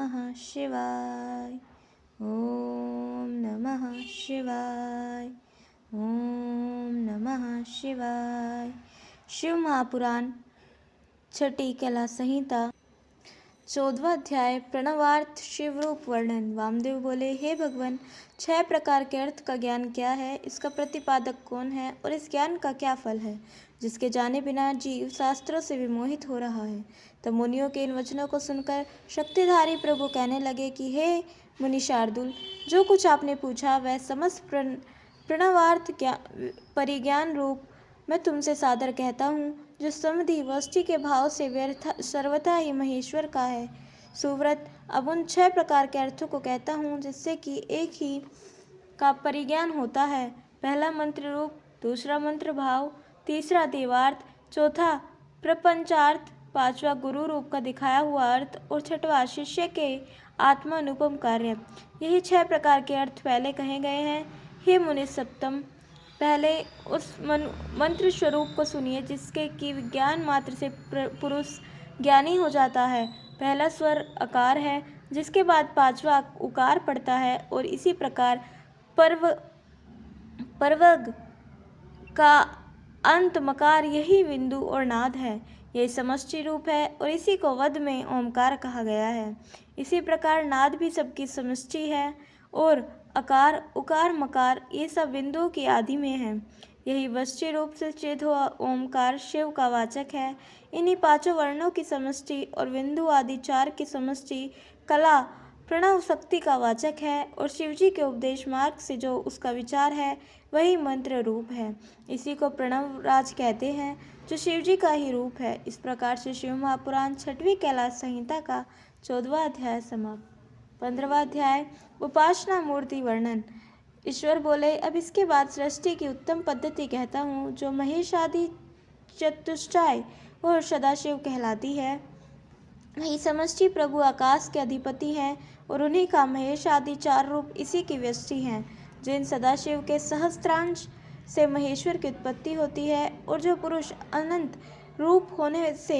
नमः शिवाय। ओम नमः शिवाय। ओम नमः शिवाय। शिव महापुराण छठी कैलाश संहिता 14वां अध्याय प्रणवार्थ शिव रूप वर्णन। वामदेव बोले, हे भगवान, 6 प्रकार के अर्थ का ज्ञान क्या है, इसका प्रतिपादक कौन है और इस ज्ञान का क्या फल है, जिसके जाने बिना जीव शास्त्रों से विमोहित हो रहा है। तब मुनियों के इन वचनों को सुनकर शक्तिधारी प्रभु कहने लगे कि हे मुनि शार्दुल, जो कुछ आपने पूछा वह समस्त प्रणवार्थ परिज्ञान रूप मैं तुमसे सादर कहता हूँ, जो समधि वष्टि के भाव से सर्वथा ही महेश्वर का है। सुव्रत, अब उन 6 प्रकार के अर्थों को कहता हूँ, जिससे कि एक ही का परिज्ञान होता है। पहला मंत्र रूप, दूसरा मंत्र भाव, तीसरा देवार्थ, चौथा प्रपंचार्थ, पांचवा गुरु रूप का दिखाया हुआ अर्थ और छठवां शिष्य के आत्मा अनुपम कार्य। यही 6 प्रकार के अर्थ पहले कहे गए हैं। हे मुनि सप्तम, पहले उस मंत्र स्वरूप को सुनिए जिसके कि विज्ञान मात्र से पुरुष ज्ञानी हो जाता है। पहला स्वर अकार है, जिसके बाद पांचवा उकार पड़ता है और इसी प्रकार परवर्ग का अंत मकार, यही बिंदु और नाद है। यही समष्टि रूप है और इसी को वद में ओमकार कहा गया है। इसी प्रकार नाद भी सबकी समष्टि है और अकार उकार मकार ये सब बिंदुओं की आदि में है। यही वष्टि रूप से चिद हुआ ओमकार शिव का वाचक है। इन्हीं 5 वर्णों की समष्टि और बिंदु आदि 4 की समष्टि कला प्रणव शक्ति का वाचक है और शिवजी के उपदेश मार्ग से जो उसका विचार है वही मंत्र रूप है। इसी को प्रणव राज कहते हैं, जो शिवजी का ही रूप है। इस प्रकार से शिव महापुराण 6वीं कैलाश संहिता का 14वां अध्याय समाप्त। 15वां अध्याय उपासना मूर्ति वर्णन। ईश्वर बोले, अब इसके बाद सृष्टि की उत्तम पद्धति कहता हूँ, जो महेश आदि चतुष्टय और सदाशिव कहलाती है। वही समष्टि प्रभु आकाश के अधिपति हैं और उन्हीं का महेश आदि 4 रूप इसी की व्यष्टि हैं। जिन सदाशिव के सहस्त्रांश से महेश्वर की उत्पत्ति होती है और जो पुरुष अनंत रूप होने से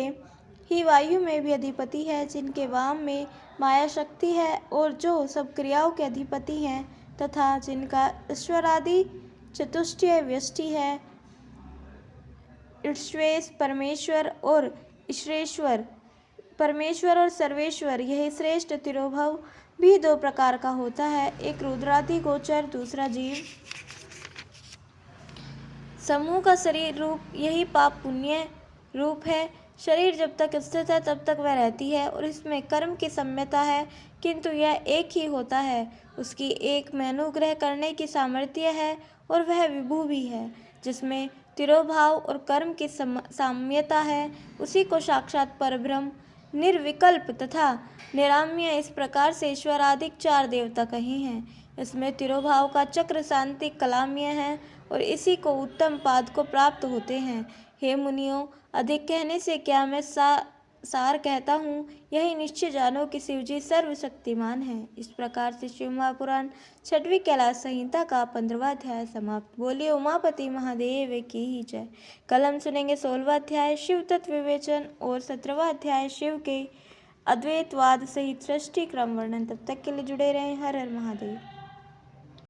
ही वायु में भी अधिपति है, जिनके वाम में माया शक्ति है और जो सब क्रियाओं के अधिपति हैं, तथा जिनका ईश्वरादि चतुष्टय व्यष्टि है। ईश्वेश परमेश्वर और ईश्वरेश्वर, परमेश्वर और सर्वेश्वर, यही श्रेष्ठ तिरोभव भी 2 प्रकार का होता है, एक रुद्रादि गोचर, दूसरा जीव समूह का शरीर रूप, यही पाप पुण्य रूप है। शरीर जब तक स्थित है तब तक वह रहती है और इसमें कर्म की सम्यता है, किंतु यह एक ही होता है। उसकी एक में अनुग्रह करने की सामर्थ्य है और वह विभु भी है, जिसमें तिरोभाव और कर्म की साम्यता है। उसी को साक्षात परब्रह्म, निर्विकल्प तथा निराम्य, इस प्रकार से ईश्वरादिक 4 देवता कहे हैं। इसमें तिरोभाव का चक्र शांति कलाम्य है और इसी को उत्तम पाद को प्राप्त होते हैं। हे मुनियों, अधिक कहने से क्या मैं सार कहता हूँ, यही निश्चय जानो कि शिवजी सर्वशक्तिमान है। इस प्रकार से शिव महापुराण 6वीं कैलाश संहिता का 15वां अध्याय समाप्त। बोलिए उमापति महादेव की ही जय। कल हम सुनेंगे 16वां अध्याय शिव तत्व विवेचन और 17वां अध्याय शिव के अद्वैतवाद सहित सृष्टि क्रम वर्णन। तब तक के लिए जुड़े रहें। हर हर महादेव।